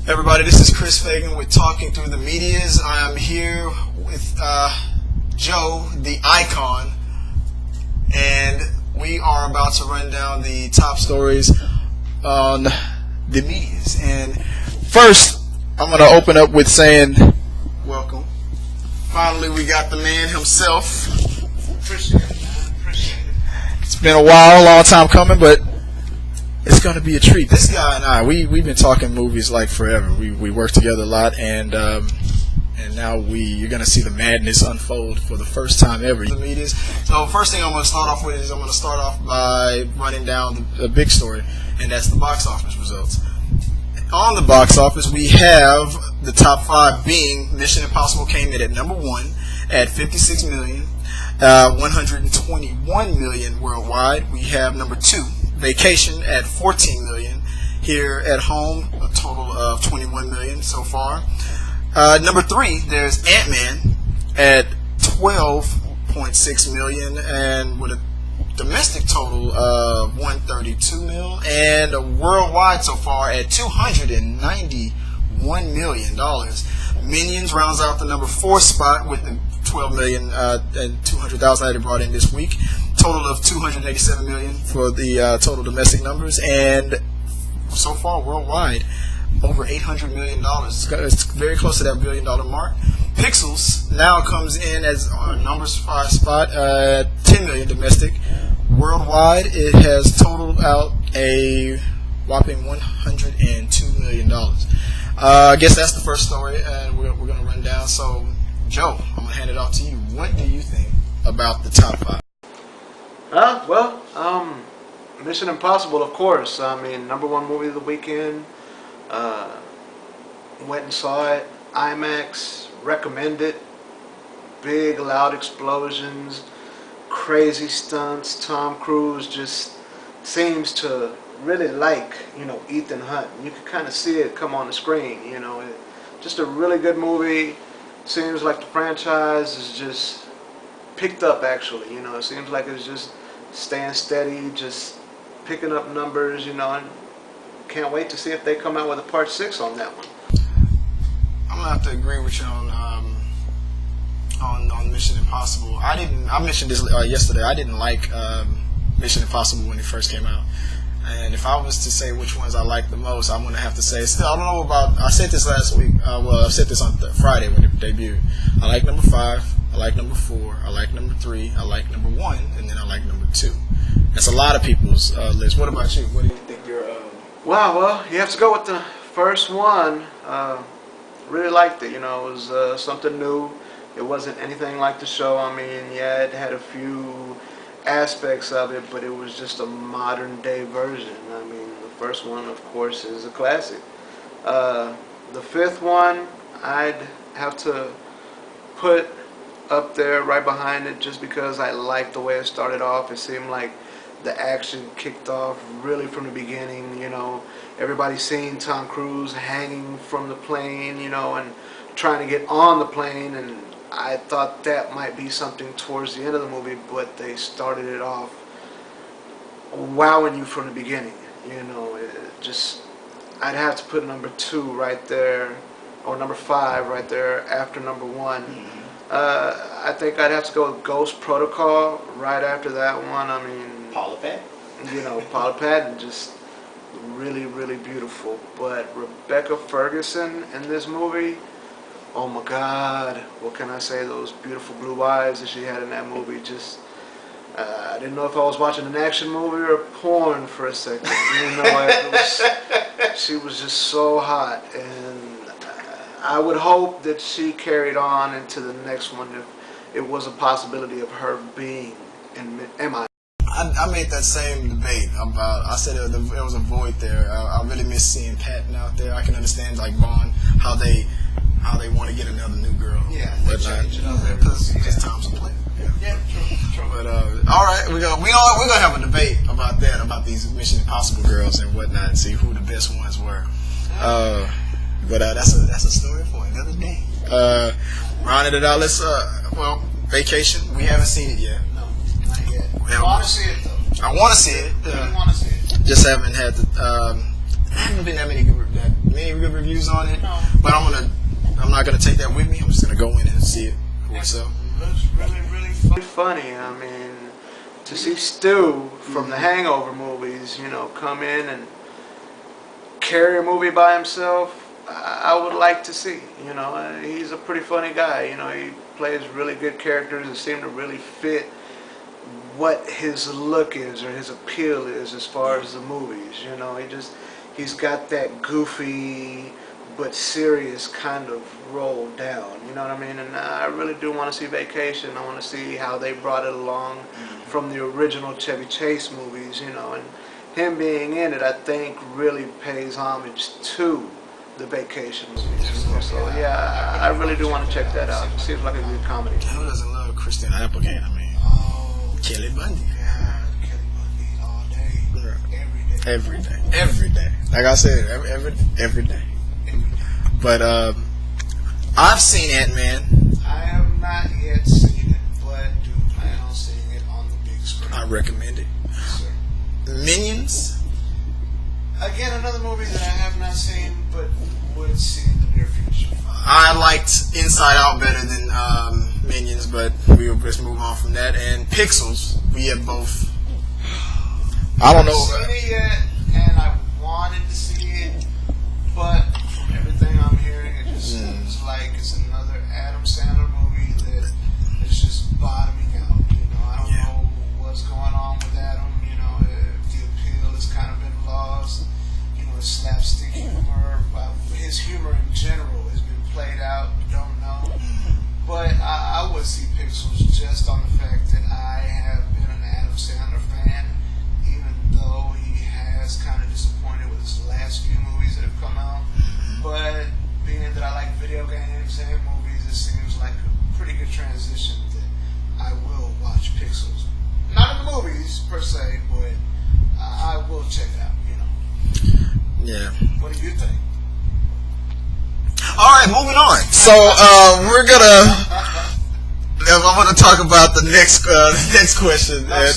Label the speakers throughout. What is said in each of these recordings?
Speaker 1: Everybody, this is Chris Fagan with Talking Through the Medias. I am here with Joe, the icon, and we are about to run down the top stories on the medias. And first, I'm going to open up with saying, welcome. Finally, we got the man himself. Appreciate it. It's been a while, a long time coming, but it's going to be a treat. This guy and I, we've been talking movies like forever. We work together a lot, and now you're going to see the madness unfold for the first time ever. The medias. So first thing I'm going to start off with is I'm going to start off by running down the big story, and that's the box office results. On the box office, we have the top 5 being Mission Impossible came in at number 1 at 56 million, 121 million worldwide. We have number 2. Vacation at 14 million. Here at home, a total of 21 million so far. Number 3, there's Ant-Man at 12.6 million, and with a domestic total of 132 mil, and worldwide so far at 291 million dollars. Minions rounds out the number 4 spot with the 12 million and 200,000 that they brought in this week. Total of 287 million for the total domestic numbers, and so far worldwide over 800 million dollars. It's very close to that $1 billion mark. Pixels now comes in as our number 5 spot, 10 million domestic. Worldwide, it has totaled out a whopping $102 million. I guess that's the first story, and we're going to run down. So, Joe, I'm going to hand it off to you. What do you think about the top 5?
Speaker 2: Mission Impossible, of course. I mean, number 1 movie of the weekend. Went and saw it. IMAX. Recommend it. Big, loud explosions. Crazy stunts. Tom Cruise just seems to really like, Ethan Hunt. You can kind of see it come on the screen, just a really good movie. Seems like the franchise is just picked up, actually. It seems like it's just staying steady, just picking up numbers, and can't wait to see if they come out with a part 6 on that one.
Speaker 1: I'm gonna have to agree with you on Mission Impossible. I mentioned this yesterday. I didn't like Mission Impossible when it first came out, and if I was to say which ones I like the most, I'm gonna have to say, still, I don't know about. I said this last week. I said this on Friday when it debuted. I like number 5. I like number 4. I like number 3. I like number 1, and then I like number 2. That's a lot of people's list. What about you? What do you think your?
Speaker 2: Well, you have to go with the first one. Really liked it. It was something new. It wasn't anything like the show. I mean, yeah, it had a few aspects of it, but it was just a modern day version. I mean, the first one, of course, is a classic. The 5th one, I'd have to put up there right behind it, just because I liked the way it started off. It seemed like the action kicked off really from the beginning. Everybody's seen Tom Cruise hanging from the plane, and trying to get on the plane, and I thought that might be something towards the end of the movie, but they started it off wowing you from the beginning. I'd have to put number 2 right there, or number 5 right there after number 1. I think I'd have to go with Ghost Protocol right after that one. I mean,
Speaker 1: Paula Patton.
Speaker 2: Paula Patton, just really, really beautiful. But Rebecca Ferguson in this movie, oh my God, what can I say? Those beautiful blue eyes that she had in that movie, just, I didn't know if I was watching an action movie or porn for a second. She was just so hot, and I would hope that she carried on into the next one if it was a possibility of her being in MI.
Speaker 1: I made that same debate about. I said there was a void there. I really miss seeing Patton out there. I can understand, like Vaughn, how they want to get another new girl.
Speaker 2: Yeah,
Speaker 1: but because Tom's a player. Yeah, true. But all right, we're gonna have a debate about that, about these Mission Impossible girls and whatnot, and see who the best ones were. But that's a story for another day. Rounding it out, let's Vacation. We haven't seen it yet.
Speaker 2: No, not yet. I want to see it though.
Speaker 1: I want to see it.
Speaker 2: I want to see it.
Speaker 1: Just haven't had the. There haven't been that many good reviews on it, but I'm not gonna take that with me. I'm just gonna go in and see it for myself.
Speaker 2: It looks really, really funny. I mean, to see Stu from the Hangover movies, you know, come in and carry a movie by himself, I would like to see. You know, he's a pretty funny guy. You know, he plays really good characters and seem to really fit what his look is or his appeal is as far as the movies. You know, he's got that goofy but serious kind of roll down. You know what I mean? And I really do want to see Vacation. I want to see how they brought it along from the original Chevy Chase movies. You know, and him being in it, I think, really pays homage to the Vacation movies. So yeah, I really do want to check that out. It seems like a good comedy.
Speaker 1: Who doesn't love Christina Applegate? I mean, Kelly Bundy.
Speaker 2: Yeah, Kelly Bundy all day, every day.
Speaker 1: Every day. Like I said, every day. But I've seen Ant-Man.
Speaker 2: I have not yet seen it, but do plan on seeing it on the big screen.
Speaker 1: I recommend it.
Speaker 2: Yes, sir.
Speaker 1: Minions.
Speaker 2: Again, another movie that I have not seen, but would see in the near future.
Speaker 1: I liked Inside Out better than Minions, but we'll just move on from that. And Pixels, we have both. I don't know.
Speaker 2: I haven't seen it yet, and I wanted to see it, but from everything I'm hearing, it just seems like it's another Adam Sandler movie that is just bottoming out. You know, I don't know what's going on with Adam. You know, if the appeal has kind of been lost. You know, his slapstick humor, his humor in general has been played out. Don't know, but I would see Pixels just on the fact that I have been an Adam Sandler fan, even though he has kind of disappointed with his last few movies that have come out. But being that I like video games and movies, it seems like a pretty good transition that I will watch Pixels. Not in the movies per se, but I will check it out, you know.
Speaker 1: Yeah.
Speaker 2: What do you think?
Speaker 1: All right, moving on. So we're gonna. I'm gonna talk about the next question. If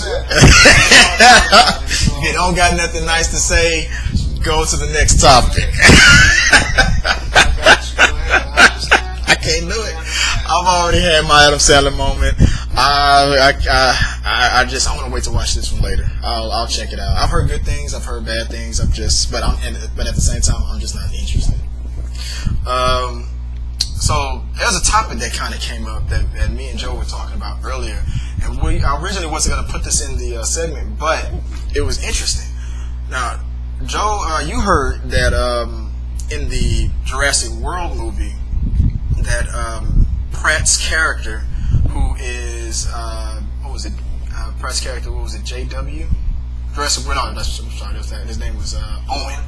Speaker 1: you don't got nothing nice to say, go to the next topic. I can't do it. I've already had my Adam Sandler moment. I want to wait to watch this one later. I'll check it out. I've heard good things. I've heard bad things. But at the same time, I'm just not interested. So there's a topic that kind of came up that me and Joe were talking about earlier, and I originally wasn't going to put this in the segment, but it was interesting. Now, Joe, you heard that in the Jurassic World movie that Pratt's character, who is Pratt's character? What was it? JW? Jurassic World. No, I'm sorry. His name was Owen.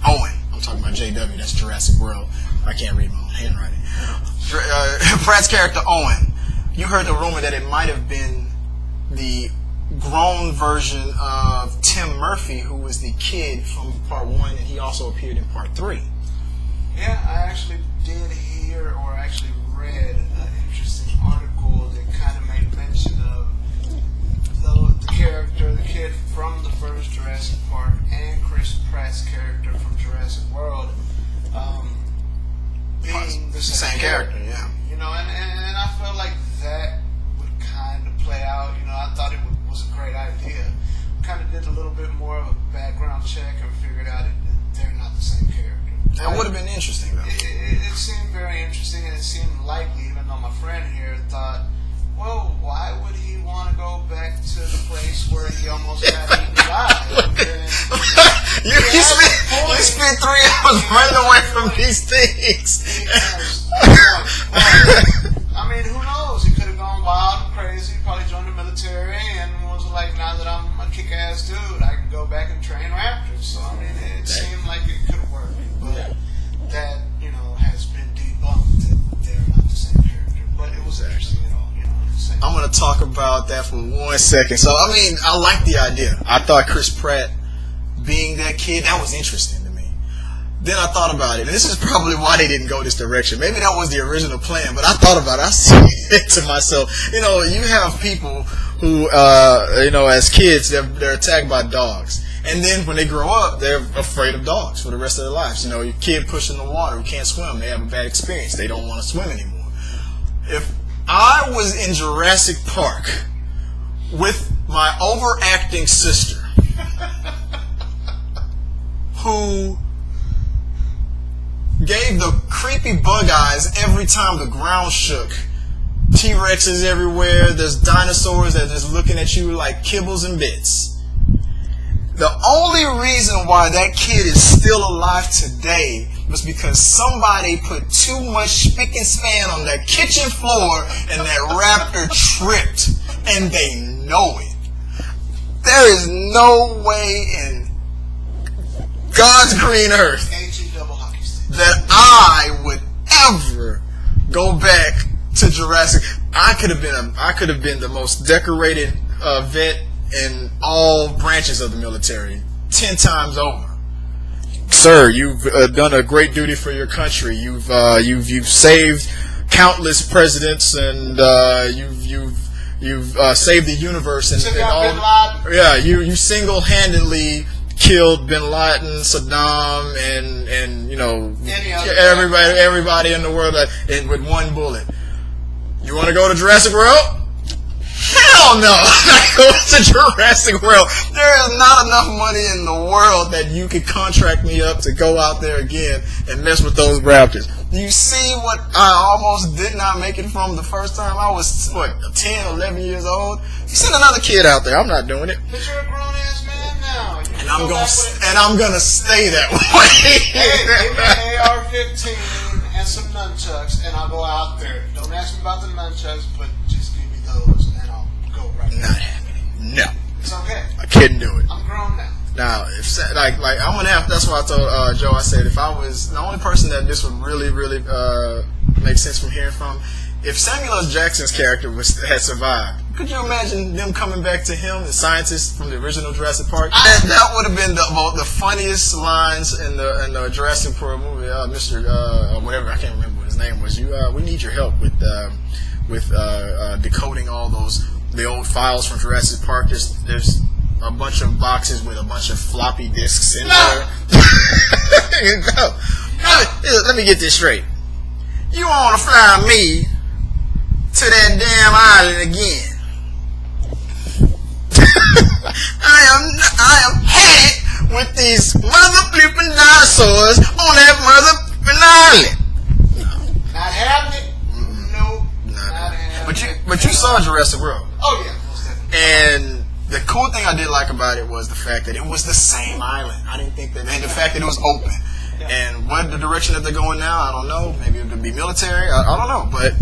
Speaker 1: I'm talking about JW. That's Jurassic World. I can't read my own handwriting. Pratt's character Owen. You heard the rumor that it might have been the grown version of Tim Murphy, who was the kid from Part 1, and he also appeared in Part 3.
Speaker 2: Yeah, I actually did hear or actually read an interesting article that kind of made mention of the character, the kid from the first Jurassic Park, and Chris Pratt's character from Jurassic World being the same character.
Speaker 1: Yeah.
Speaker 2: You know, and I felt like that would kind of play out. You know, I thought it was a great idea. Kind of did a little bit more of a background check and figured out that they're not the same character.
Speaker 1: That would have been interesting, though.
Speaker 2: It seemed very interesting, and it seemed likely, even though my friend here thought, well, why would he want to go back to the place where he almost got eaten alive?
Speaker 1: You spent 3 hours running away from these things.
Speaker 2: I mean, who knows? He could have gone wild and crazy, probably joined the military, and was like, now that I'm a kick-ass dude, I can go back and train raptors. So, I mean, it seemed like it could have worked. But that, you know, has been debunked that they're not the same character. But it was interesting at all, you know.
Speaker 1: I'm going to talk about that for 1 second. So, I mean, I like the idea. I thought Chris Pratt being that kid, that was interesting to me. Then I thought about it, and this is probably why they didn't go this direction. Maybe that was the original plan, but I thought about it. I said to myself, you know, you have people who, you know, as kids, they're attacked by dogs. And then when they grow up, they're afraid of dogs for the rest of their lives. You know, your kid pushing the water who can't swim, they have a bad experience. They don't want to swim anymore. If I was in Jurassic Park with my overacting sister, who gave the creepy bug eyes every time the ground shook, T-Rexes everywhere, there's dinosaurs that are just looking at you like kibbles and bits. The only reason why that kid is still alive today was because somebody put too much spick and span on that kitchen floor and that raptor tripped, and they know it. There is no way in God's green earth that I would ever go back to Jurassic. I could have been the most decorated vet in all branches of the military 10 times over. Sir, you've done a great duty for your country. You've saved countless presidents, and you've saved the universe, and all. Yeah, you single-handedly killed Bin Laden, Saddam, and you know everybody in the world, and with one bullet. You want to go to Jurassic World? Hell no! I go to Jurassic World. There is not enough money in the world that you could contract me up to go out there again and mess with those raptors. Do you see what I almost did not make it from the first time? I was, 10, 11 years old? You send another kid out there. I'm not doing it.
Speaker 2: But you're a grown-ass man now.
Speaker 1: And I'm gonna stay that way.
Speaker 2: Hey, give me an AR-15 and some nunchucks, and I'll go out there. Don't ask me about the nunchucks, but just give me those, and I'll go right there.
Speaker 1: Not happening. No.
Speaker 2: It's okay.
Speaker 1: I couldn't do it.
Speaker 2: I'm grown now.
Speaker 1: Now, if like I'm gonna have. That's why I told Joe. I said if I was the only person that this would really make sense from hearing from, if Samuel L. Jackson's character had survived, could you imagine them coming back to him, the scientist from the original Jurassic Park? That would have been the funniest lines in the Jurassic Park movie. Mr. Whatever, I can't remember what his name was. We need your help with decoding all the old files from Jurassic Park. There's a bunch of boxes with a bunch of floppy disks in there. No. Let me get this straight. You want to fly me to that damn island again? I am headed with these mother flipping dinosaurs on that mother flipping island. No.
Speaker 2: Not happening. Nope. Not happening.
Speaker 1: But you saw Jurassic World.
Speaker 2: Oh yeah, most definitely.
Speaker 1: And the cool thing I did like about it was the fact that it was the same island. I didn't think that, and the fact that it was open. Yeah. And what the direction that they're going now, I don't know. Maybe it would be military. I don't know. But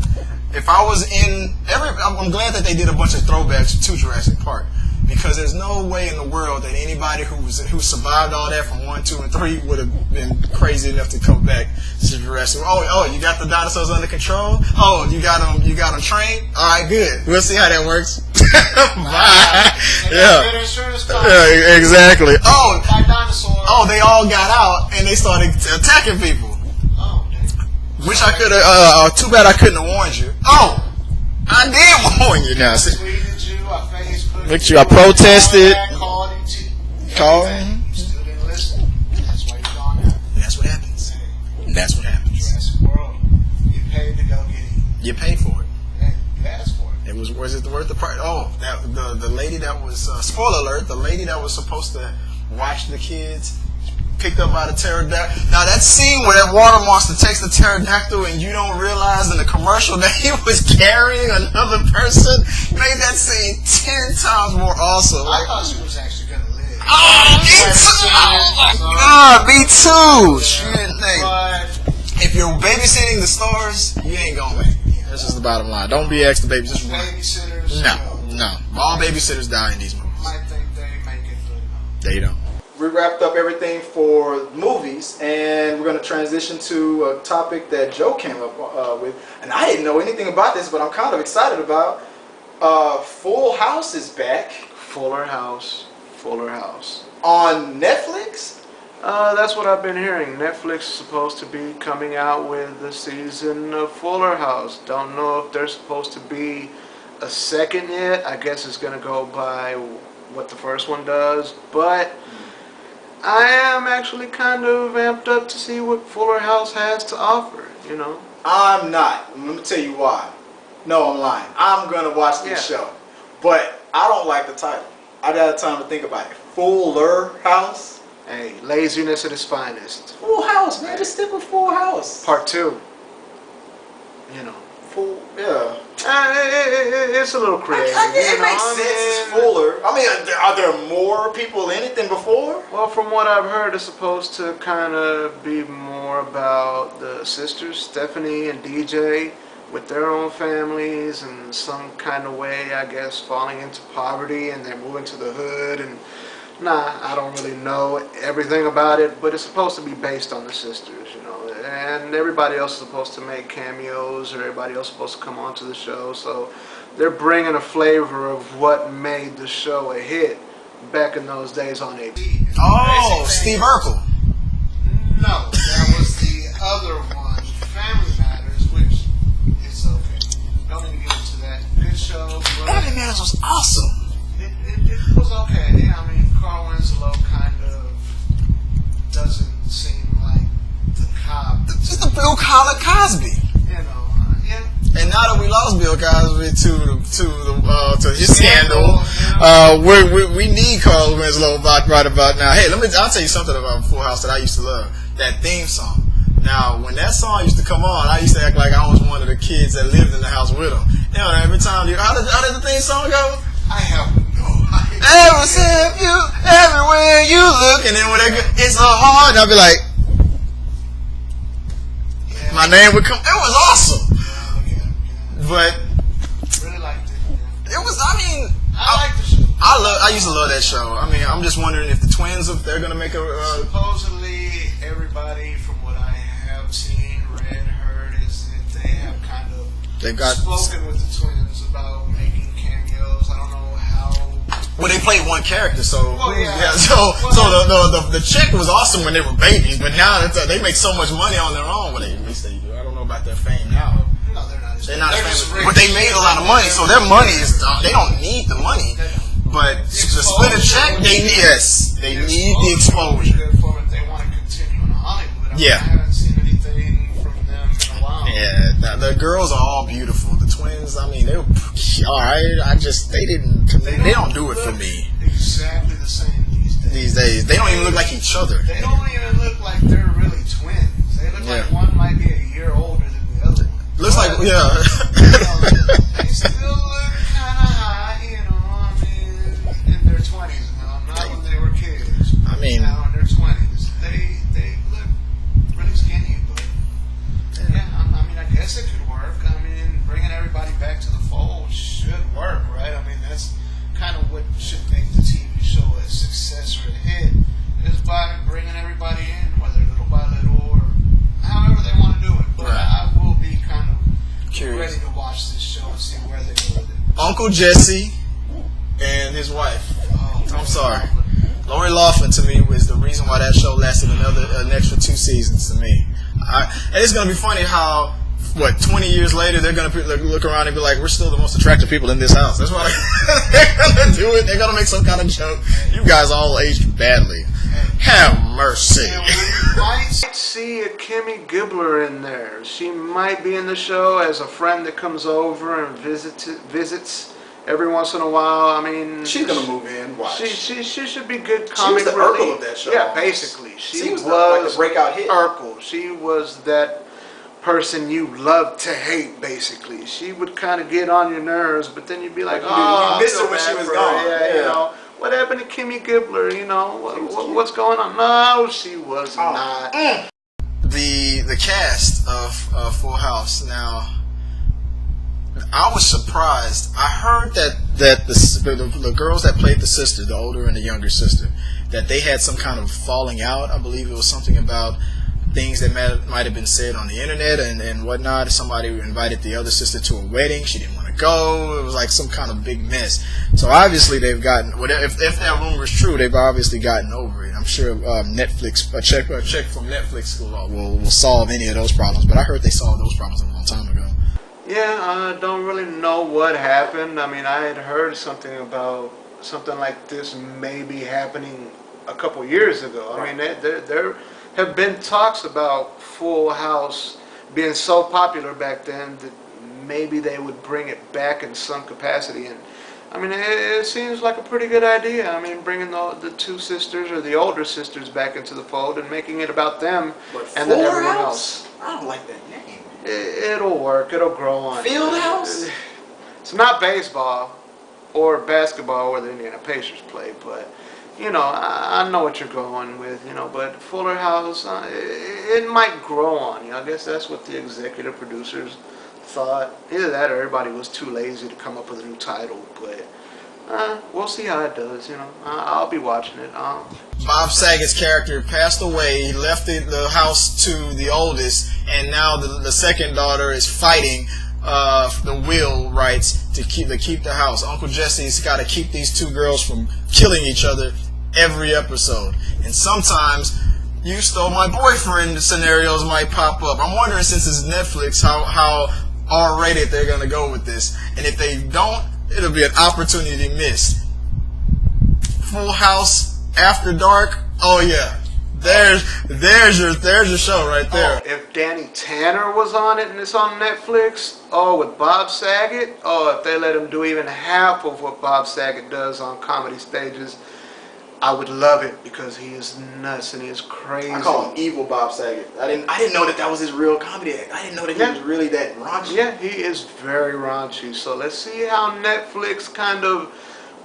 Speaker 1: if I was I'm glad that they did a bunch of throwbacks to Jurassic Park, because there's no way in the world that anybody who survived all that from 1, 2, and 3 would have been crazy enough to come back to Jurassic. Oh, you got the dinosaurs under control. Oh, you got them trained. All right, good. We'll see how that works. Bye. Yeah, exactly. Oh, they all got out and they started attacking people.
Speaker 2: Oh,
Speaker 1: which I could have. Too bad I couldn't have warned you. Oh, I did warn you now. Look, I protested. Called.
Speaker 2: Still didn't listen. That's why you're gone now.
Speaker 1: That's what happens. That's what happens.
Speaker 2: Jurassic World. You paid to go get it.
Speaker 1: You paid for it.
Speaker 2: Yeah, you asked for it.
Speaker 1: Was it worth the price? Oh, the lady that was spoiler alert. The lady that was supposed to watch the kids picked up by the pterodactyl. Now that scene where that water monster takes the pterodactyl and you don't realize in the commercial that he was carrying another person made that scene 10 times more awesome.
Speaker 2: I thought she was actually gonna live.
Speaker 1: Oh, me too! Oh my God, me too! If you're babysitting the stars, you ain't gonna make it. That's just the bottom line. Don't be extra baby. Just run.
Speaker 2: Babysitters.
Speaker 1: No. All babysitters die in these movies.
Speaker 2: Might think they make it, but
Speaker 1: They don't.
Speaker 3: We wrapped up everything for movies, and we're going to transition to a topic that Joe came up with. And I didn't know anything about this, but I'm kind of excited about. Full House is back.
Speaker 2: Fuller House.
Speaker 3: On Netflix?
Speaker 2: That's what I've been hearing. Netflix is supposed to be coming out with the season of Fuller House. Don't know if there's supposed to be a second yet. I guess it's going to go by what the first one does, but I am actually kind of amped up to see what Fuller House has to offer, you know.
Speaker 3: I'm not. Let me tell you why. No, I'm lying. I'm gonna watch this show, but I don't like the title. I got time to think about it. Fuller House.
Speaker 2: Hey, laziness at its finest.
Speaker 3: Full House, man. Just stick with Full House.
Speaker 2: Part 2. You know.
Speaker 3: Full, yeah.
Speaker 2: It's a little creative.
Speaker 3: It makes sense. It's fuller. I mean, are there more people in it than before?
Speaker 2: Well, from what I've heard, it's supposed to kind of be more about the sisters, Stephanie and DJ, with their own families and some kind of way, I guess, falling into poverty, and they're moving to the hood. And nah, I don't really know everything about it, but it's supposed to be based on the sisters, you know. And everybody else is supposed to make cameos, or everybody else is supposed to come onto the show. So they're bringing a flavor of what made the show a hit back in those days on ABC.
Speaker 1: Oh, Steve Urkel.
Speaker 2: No, that was the other one, Family Matters, which is okay. Don't even get into that. Good show.
Speaker 1: Family Matters was awesome.
Speaker 2: It was okay. I mean, Carl Winslow kind of doesn't seem like the cop.
Speaker 1: Just the Bill Collar Cosby.
Speaker 2: You know, yeah.
Speaker 1: And now that we lost Bill Cosby to his scandal, we need Carl Winslow right about now. Hey, I'll tell you something about Full House that I used to love. That theme song. Now, when that song used to come on, I used to act like I was one of the kids that lived in the house with him. You know, every time how did the theme song go?
Speaker 2: I have no idea.
Speaker 1: Ever since you, everywhere you look, and then when it's so hard, I'd be like, my name would come. It was awesome. But
Speaker 2: Really liked it.
Speaker 1: it was. I mean,
Speaker 2: I like the show.
Speaker 1: I used to love that show. I mean, I'm just wondering if the twins, if they're gonna make a.
Speaker 2: Supposedly, everybody from what I have seen, read, heard, is that they have kind of
Speaker 1: They've got.
Speaker 2: spoken with the twins about making cameos. I don't know how.
Speaker 1: Well, they played one character, so
Speaker 2: Well, yeah.
Speaker 1: so the chick was awesome when they were babies, but now they make so much money on their own. Well, at least they do. I don't know about their fame now.
Speaker 2: No, they're not.
Speaker 1: They're not
Speaker 2: just
Speaker 1: famous,
Speaker 2: rich.
Speaker 1: but they made a lot of money, so their money is. They don't need the money, but the split a check, they need the exposure.
Speaker 2: They want to continue in Hollywood.
Speaker 1: Yeah.
Speaker 2: I haven't seen anything from them in a while.
Speaker 1: Yeah, the girls are all beautiful. The twins, I mean, they were all right. They don't do it for me
Speaker 2: Exactly the same
Speaker 1: these days. They don't even look like each other.
Speaker 2: They don't even look like they're really twins. They look like one might be a year older than the other.
Speaker 1: Looks like,
Speaker 2: You
Speaker 1: yeah.
Speaker 2: know, they still look kind of high, you know. I mean, in their 20s now, not when they were kids.
Speaker 1: I mean,
Speaker 2: Now in their 20s, they look really skinny, but yeah, I mean, I guess it could work. I mean, bringing everybody back to the fold should work, right? I mean, that's kind of what should make the TV show a success or a hit, is by bringing everybody in, whether little by little or however they want to do it. But I will be kind of
Speaker 1: Curious.
Speaker 2: ready to watch this show and see where they go with it.
Speaker 1: Uncle Jesse and his wife.
Speaker 2: Oh,
Speaker 1: I'm sorry. Lori Loughlin to me was the reason why that show lasted an extra 2 seasons to me. And it's gonna be funny how 20 years later they're gonna look around and be like, we're still the most attractive people in this house. That's why they're gonna do it. They're gonna make some kind of joke. You guys all aged badly. Have mercy.
Speaker 2: And we might see a Kimmy Gibbler in there. She might be in the show as a friend that comes over and visits every once in a while. I mean,
Speaker 3: She's gonna move in. Watch.
Speaker 2: She should be good
Speaker 3: She
Speaker 2: comic
Speaker 3: was the
Speaker 2: relief.
Speaker 3: Urkel of that show.
Speaker 2: Yeah, basically.
Speaker 3: She was like the breakout hit.
Speaker 2: Urkel. She was that person you love to hate, basically. She would kind of get on your nerves, but then you'd be like, oh,
Speaker 3: you missed
Speaker 2: I
Speaker 3: her when
Speaker 2: feel
Speaker 3: she
Speaker 2: bad
Speaker 3: was
Speaker 2: for
Speaker 3: gone.
Speaker 2: her.
Speaker 3: Yeah.
Speaker 2: You know, what happened to Kimmy Gibbler? You know, what's going on? No, she was not.
Speaker 1: The cast of Full House. Now, I was surprised. I heard that the girls that played the sister, the older and the younger sister, that they had some kind of falling out. I believe it was something about things that might have been said on the internet and whatnot. Somebody invited the other sister to a wedding. She didn't want to go. It was like some kind of big mess. So obviously they've gotten, if that rumor is true, they've obviously gotten over it. I'm sure Netflix, a check from Netflix will solve any of those problems. But I heard they solved those problems a long time ago.
Speaker 2: Yeah, I don't really know what happened. I mean, I had heard something about something like this maybe happening a couple years ago. I mean, there have been talks about Full House being so popular back then that maybe they would bring it back in some capacity. And I mean, it seems like a pretty good idea. I mean, bringing the two sisters or the older sisters back into the fold and making it about them and then everyone else.
Speaker 3: I don't like that name.
Speaker 2: It'll work. It'll grow on.
Speaker 3: Field House?
Speaker 2: It's not baseball or basketball where the Indiana Pacers play, but you know, I know what you're going with, you know, but Fuller House, it might grow on you. I guess that's what the executive producers thought. Either that or everybody was too lazy to come up with a new title, but we'll see how it does, you know. I'll be watching it.
Speaker 1: Bob Saget's character passed away. He left the house to the oldest, and now the second daughter is fighting the will rights to keep the house. Uncle Jesse's got to keep these two girls from killing each other every episode. And sometimes you stole my boyfriend scenarios might pop up. I'm wondering, since it's Netflix, how R-rated they're going to go with this. And if they don't, it'll be an opportunity missed. Full House After Dark. Oh yeah. There's your show right there.
Speaker 2: Oh, if Danny Tanner was on it and it's on Netflix, with Bob Saget, if they let him do even half of what Bob Saget does on comedy stages, I would love it, because he is nuts and he is crazy.
Speaker 3: I call him Evil Bob Saget. I didn't know that was his real comedy act. I didn't know that he was really that raunchy.
Speaker 2: Yeah, he is very raunchy. So let's see how Netflix kind of,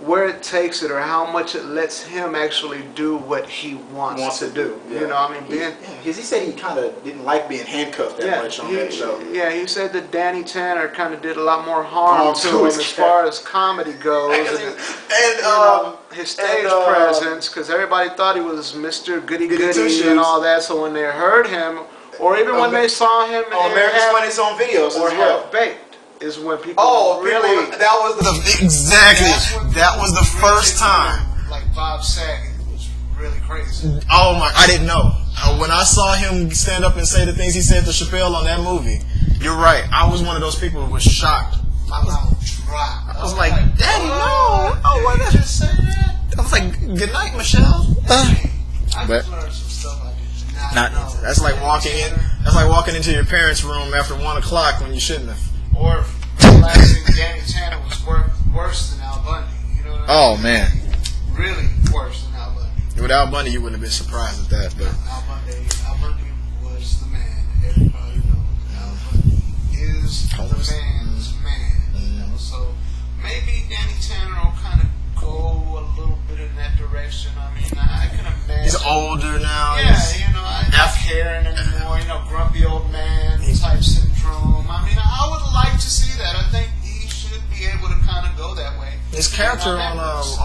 Speaker 2: where it takes it, or how much it lets him actually do what he wants to do.
Speaker 3: Yeah.
Speaker 2: You know, I mean,
Speaker 3: because he said he kind of didn't like being handcuffed that much on that show.
Speaker 2: Yeah, he said that Danny Tanner kind of did a lot more harm to him as far as comedy goes, and his stage presence, because everybody thought he was Mr. Goody Goody and all that. So when they heard him, or even when they saw him
Speaker 3: on America's Funniest Home Videos
Speaker 2: or
Speaker 3: as well.
Speaker 2: Half-Baked, is when people
Speaker 3: really that was
Speaker 1: that was the first time.
Speaker 2: Like Bob Saget was really crazy.
Speaker 1: Oh my! I didn't know. When I saw him stand up and say the things he said to Chappelle on that movie, you're right. I was one of those people who was shocked.
Speaker 2: My mouth dropped.
Speaker 1: I was like, Daddy, no! Oh, why did you say that? I was like, good night, Michelle.
Speaker 2: I just learned some stuff I did not know.
Speaker 1: That's like walking in. That's like walking into your parents' room after 1 o'clock when you shouldn't have.
Speaker 2: Or realizing Danny Tanner was worse than Al Bundy. You know what I mean?
Speaker 1: Oh man,
Speaker 2: really worse than Al Bundy.
Speaker 1: With Al Bundy, you wouldn't have been surprised at that, but
Speaker 2: Al Bundy was the man. Everybody knows Al Bundy is the man's man. You know? So maybe Danny Tanner will kind of go a little bit in that direction. I mean, I can imagine.
Speaker 1: He's older now.
Speaker 2: Yeah, you know, not caring anymore. You know, grumpy old man type syndrome. I mean, I would like to see that. I think he should be able to kind of go that way.
Speaker 1: His character on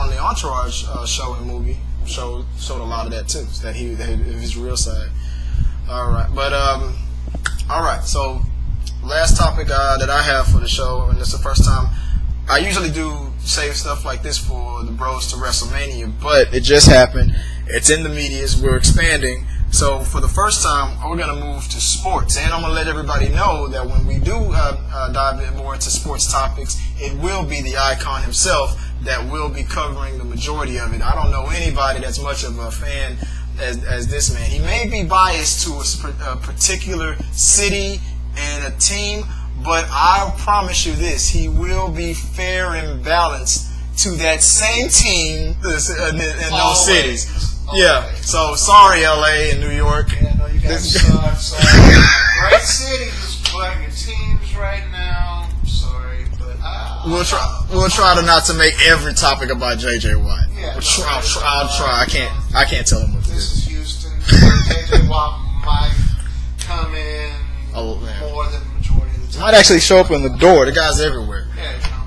Speaker 1: the Entourage show and movie showed a lot of that too. That his real side. All right, but all right. So last topic that I have for the show, and it's the first time. I usually do save stuff like this for the Bros to WrestleMania, but it just happened. It's in the medias. We're expanding. So for the first time, we're going to move to sports. And I'm going to let everybody know that when we do dive more into sports topics, it will be the icon himself that will be covering the majority of it. I don't know anybody that's much of a fan as this man. He may be biased to a particular city and a team, but I promise you this, he will be fair and balanced to that same team in those cities. Yeah, so sorry LA and New York.
Speaker 2: Yeah, no, you guys suck. Great cities, but your teams right now, sorry, but
Speaker 1: we'll try to not to make every topic about JJ Watt.
Speaker 2: Yeah,
Speaker 1: I'll try. I can't tell him what to do.
Speaker 2: This is Houston. JJ Watt might come in more than the majority of the time.
Speaker 1: Might actually show up in the door. The guy's everywhere.
Speaker 2: Yeah, you know.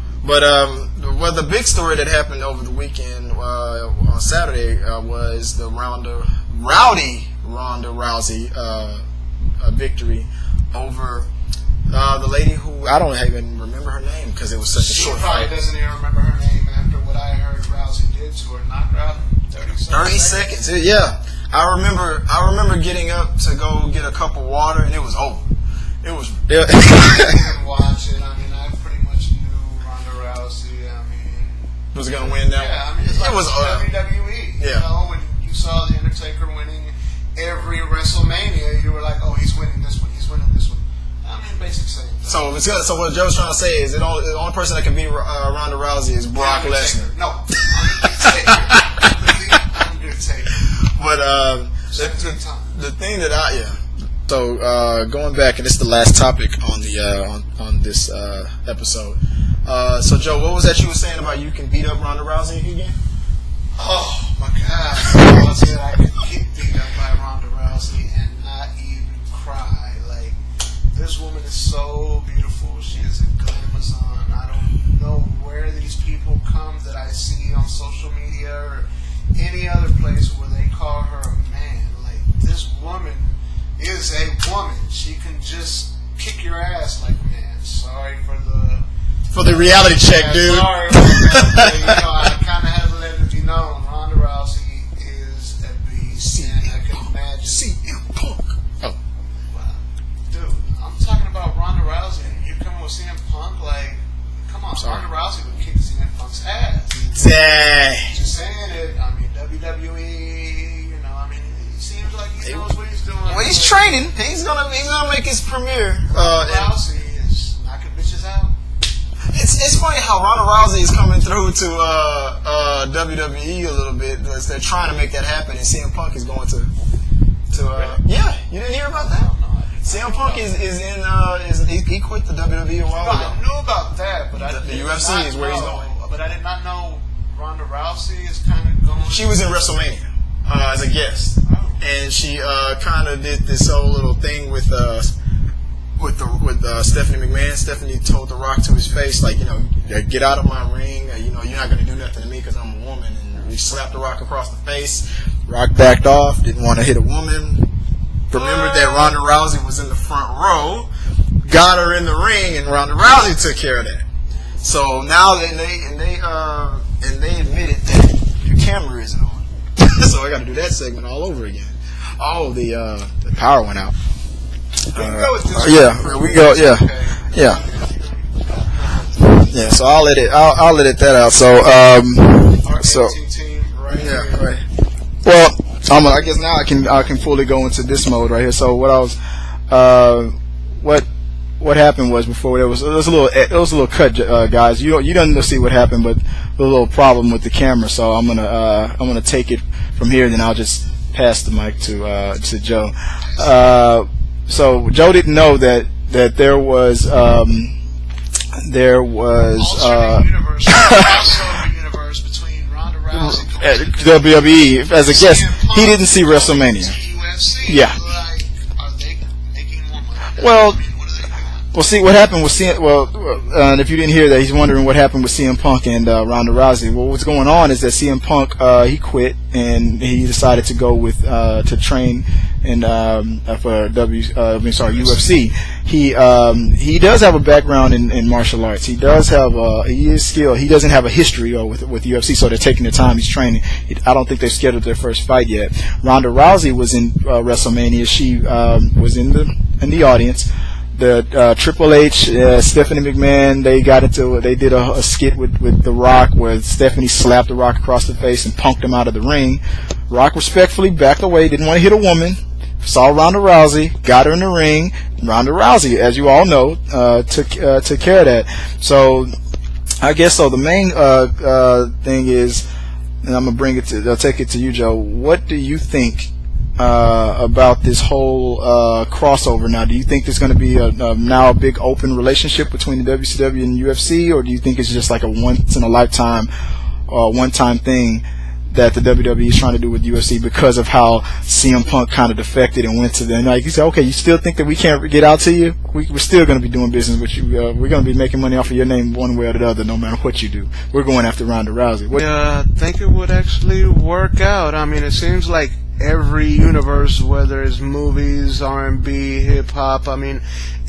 Speaker 1: But the big story that happened over the weekend on Saturday was the Rowdy Ronda Rousey victory over the lady who I don't even remember her name because it was such a short fight.
Speaker 2: She probably doesn't even remember her name after what I heard Rousey did to her. Knocked her out in 30 seconds.
Speaker 1: Yeah. I remember getting up to go get a cup of water and it was over. It was.
Speaker 2: I didn't watch it. I mean, I pretty much knew Ronda Rousey. I mean,
Speaker 1: was gonna win that one.
Speaker 2: Yeah, I mean, it's like
Speaker 1: it was
Speaker 2: WWE.
Speaker 1: Yeah.
Speaker 2: You know, when you you saw The Undertaker winning every WrestleMania, you were like, oh, he's winning this one, he's winning this one. I mean, basic same thing.
Speaker 1: So what Joe's trying to say is the only person that can beat Ronda Rousey is Brock Lesnar.
Speaker 2: No, Undertaker.
Speaker 1: But the thing that So going back, and this is the last topic on the on this episode. So Joe, what was that you were saying about you can beat up Ronda Rousey again?
Speaker 2: Oh my God! I said I could get beat up by Ronda Rousey and not even cry. Like, this woman is so beautiful. She is a glamazon. I don't know where these people come that I see on social media or any other place where they call her a man. Like, this woman is a woman. She can just kick your ass like a man. Sorry for the
Speaker 1: reality check, dude.
Speaker 2: Sorry, but, I kind of had to let it be known. Ronda Rousey is a beast, and I can imagine.
Speaker 1: CM Punk. Oh,
Speaker 2: Wow, dude, I'm talking about Ronda Rousey, and you coming with CM Punk? Like, come on,
Speaker 1: sorry.
Speaker 2: Ronda Rousey would kick CM Punk's ass.
Speaker 1: dang.
Speaker 2: Just saying it. I mean, WWE. You know, I mean, it seems like he knows what he's doing.
Speaker 1: Well, he's training. He's gonna make his premiere.
Speaker 2: Ronda Rousey is knocking bitches out.
Speaker 1: It's funny how Ronda Rousey is coming through to WWE a little bit. They're trying to make that happen, and CM Punk is going to yeah. You didn't hear about that?
Speaker 2: No,
Speaker 1: CM Punk is he quit the WWE a while
Speaker 2: No,
Speaker 1: ago.
Speaker 2: I knew about that, but
Speaker 1: The
Speaker 2: did
Speaker 1: UFC
Speaker 2: not
Speaker 1: is where he's
Speaker 2: know-
Speaker 1: going.
Speaker 2: But I did not know Ronda Rousey is kind of going.
Speaker 1: She was in WrestleMania as a guest, and she kind of did this whole little thing with Stephanie McMahon. Stephanie told The Rock to his face, like, you know, get out of my ring. You know, you're not going to do nothing to me because I'm a woman. And he slapped The Rock across the face. Rock backed off. Didn't want to hit a woman. Remembered that Ronda Rousey was in the front row. Got her in the ring, and Ronda Rousey took care of that. So now they admitted that your camera isn't on. So I got to do that segment all over again. Oh, the power went out.
Speaker 2: We can go with this.
Speaker 1: Yeah, we go. Yeah, yeah, yeah. So I'll edit that out. So
Speaker 2: Team right here.
Speaker 1: yeah, right. Well, I guess now I can fully go into this mode right here. So what I was, what happened was before there was a little cut, guys. You didn't see what happened, but a little problem with the camera. So I'm gonna take it from here, and then I'll just pass the mic to Joe. So Joe didn't know that there was
Speaker 2: Alternate universe between Ronda Rousey
Speaker 1: WWE as a guest. He didn't see WrestleMania.
Speaker 2: UFC.
Speaker 1: Yeah.
Speaker 2: Like, are they making more money?
Speaker 1: Well,
Speaker 2: I mean, what are they doing?
Speaker 1: Well, see what happened with CM. And if you didn't hear that, he's wondering what happened with CM Punk and Ronda Rousey. Well, what's going on is that CM Punk he quit and he decided to go with to train in for UFC. He does have a background in martial arts. He does have he is skilled. He doesn't have a history with UFC, so they're taking their time. He's training. I don't think they've scheduled their first fight yet. Ronda Rousey was in WrestleMania. She was in the audience. The Triple H, Stephanie McMahon, they did a skit with The Rock where Stephanie slapped The Rock across the face and punked him out of the ring. Rock respectfully backed away, didn't want to hit a woman. Saw Ronda Rousey, got her in the ring. Ronda Rousey, as you all know, took care of that. So I guess so. The main thing is, and I'm gonna I'll take it to you, Joe. What do you think about this whole crossover now? Do you think there's going to be now a big open relationship between the WCW and UFC, or do you think it's just like a once in a lifetime, one-time thing that the WWE is trying to do with UFC because of how CM Punk kind of defected and went to them? Like, you say, okay, you still think that we can't get out to you? We're still going to be doing business with you. We're going to be making money off of your name one way or the other, no matter what you do. We're going after Ronda Rousey.
Speaker 2: I think it would actually work out. I mean, it seems like every universe, whether it's movies, R&B, hip-hop, I mean,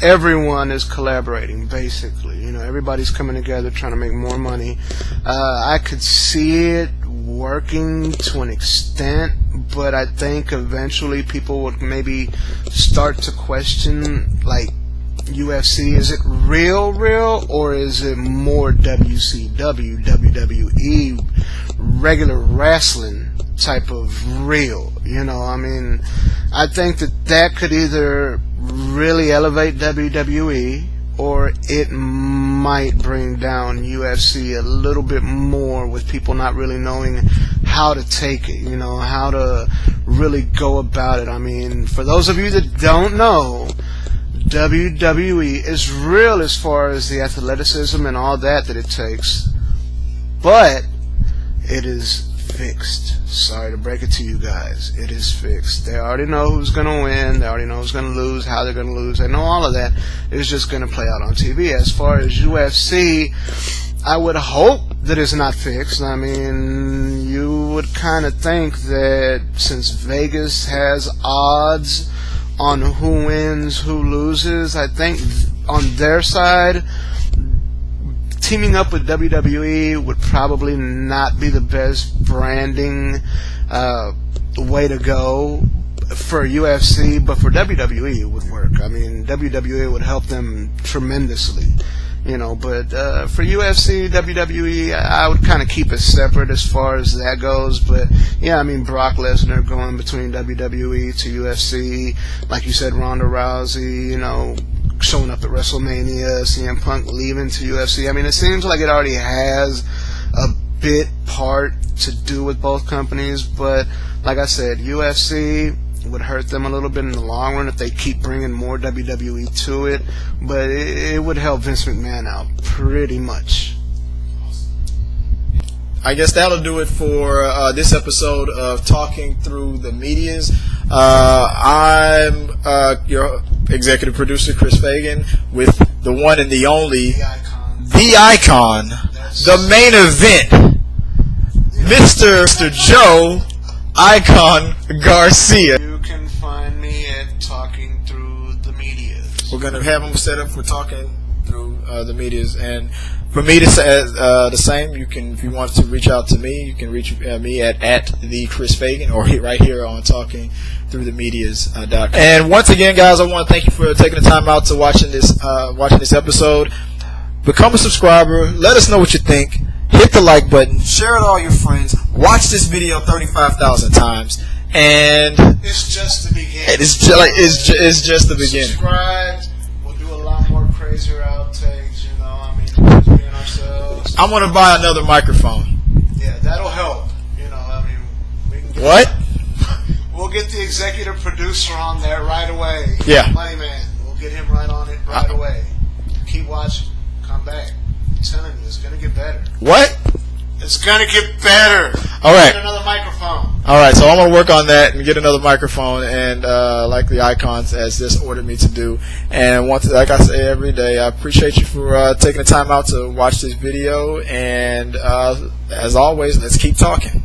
Speaker 2: everyone is collaborating, basically. You know, everybody's coming together trying to make more money. I could see it working to an extent, but I think eventually people would maybe start to question, like, UFC, is it real, or is it more WCW, WWE, regular wrestling? type of real. You know, I mean, I think that could either really elevate WWE, or it might bring down UFC a little bit more, with people not really knowing how to take it, you know, how to really go about it. I mean, for those of you that don't know, WWE is real as far as the athleticism and all that it takes, but it is fixed. Sorry to break it to you guys, it is fixed. They already know who's going to win, they already know who's going to lose, how they're going to lose, they know all of that. It's just going to play out on TV. As far as UFC, I would hope that it's not fixed. I mean, you would kind of think that since Vegas has odds on who wins, who loses, I think on their side, teaming up with WWE would probably not be the best branding way to go for UFC, but for WWE it would work. I mean, WWE would help them tremendously, you know, but for UFC, WWE, I would kind of keep it separate as far as that goes. But yeah, I mean, Brock Lesnar going between WWE to UFC, like you said, Ronda Rousey, you know, showing up at WrestleMania, CM Punk leaving to UFC. I mean, it seems like it already has a bit part to do with both companies, but like I said, UFC would hurt them a little bit in the long run if they keep bringing more WWE to it, but it would help Vince McMahon out pretty much.
Speaker 1: I guess that'll do it for this episode of Talking Through the Medias. I'm your executive producer, Chris Fagan, with the one and the only, the icon, the main event, Mr. Joe Icon Garcia.
Speaker 2: You can find me at Talking Through the Medias.
Speaker 1: We're going to have him set up for Talking Through the Medias, and for me to say the same, you can, if you want to reach out to me, you can reach me at the Chris Fagan, or right here on Talking Through the Medias.com. And once again, guys, I want to thank you for taking the time out to watching this episode. Become a subscriber. Let us know what you think. Hit the like button. Share it with all your friends. Watch this video 35,000 times. And
Speaker 2: it's just the beginning.
Speaker 1: It's just the beginning.
Speaker 2: Subscribe. We'll do a lot more crazier outtakes. You know, I mean, just being ourselves.
Speaker 1: I'm gonna buy another microphone.
Speaker 2: Yeah, that'll help. You know, I mean, we can get
Speaker 1: What?
Speaker 2: We'll get the executive producer on there right away.
Speaker 1: Yeah.
Speaker 2: Money Man. We'll get him right on it right away. Keep watching. Come back. I'm telling you, it's gonna get better.
Speaker 1: What?
Speaker 2: It's gonna get better.
Speaker 1: All right.
Speaker 2: Get another microphone.
Speaker 1: All right, so I'm going to work on that and get another microphone, and like the icons as this ordered me to do. And like I say every day, I appreciate you for taking the time out to watch this video. And as always, let's keep talking.